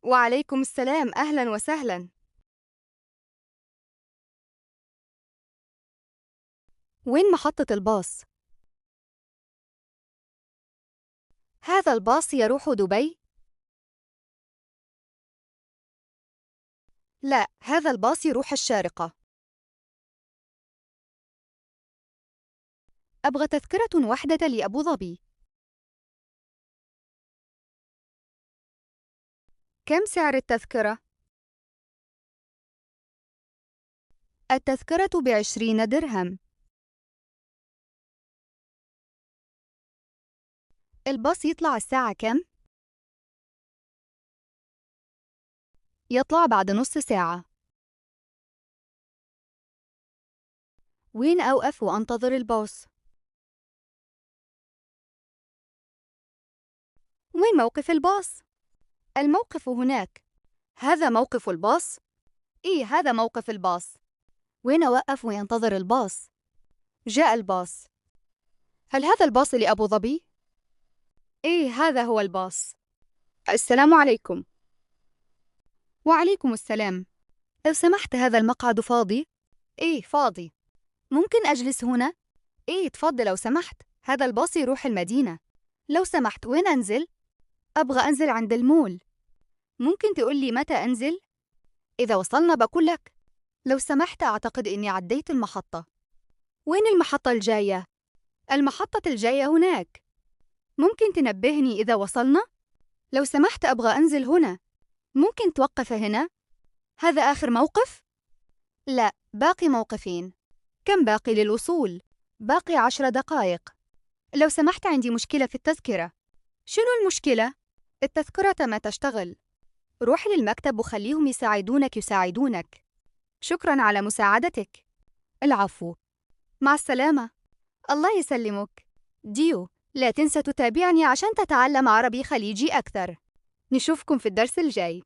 وعليكم السلام، أهلا وسهلا. وين محطة الباص؟ هذا الباص يروح دبي؟ لا، هذا الباص يروح الشارقة. أبغى تذكرة واحدة لأبو ظبي. كم سعر التذكرة؟ التذكرة ب20 درهم. الباص يطلع الساعة كم؟ يطلع بعد نص ساعة. وين أوقف وأنتظر الباص؟ وين موقف الباص؟ الموقف هناك. هذا موقف الباص؟ إيه، هذا موقف الباص. وين أوقف وينتظر الباص؟ جاء الباص. هل هذا الباص لأبو ظبي؟ إيه، هذا هو الباص. السلام عليكم. وعليكم السلام. لو سمحت، هذا المقعد فاضي؟ إيه، فاضي. ممكن أجلس هنا؟ إيه، تفضل لو سمحت. هذا الباص يروح المدينة. لو سمحت، وين أنزل؟ أبغى أنزل عند المول. ممكن تقول لي متى أنزل؟ إذا وصلنا بقول لك. لو سمحت، أعتقد إني عديت المحطة. وين المحطة الجاية؟ المحطة الجاية هناك. ممكن تنبهني إذا وصلنا؟ لو سمحت، أبغى أنزل هنا. ممكن توقف هنا؟ هذا آخر موقف؟ لا، باقي موقفين. كم باقي للوصول؟ باقي 10 دقائق. لو سمحت، عندي مشكلة في التذكرة. شنو المشكلة؟ التذكرة ما تشتغل. روح للمكتب وخليهم يساعدونك. شكراً على مساعدتك. العفو. مع السلامة. الله يسلمك. ديو، لا تنسى تتابعني عشان تتعلم عربي خليجي أكثر. نشوفكم في الدرس الجاي.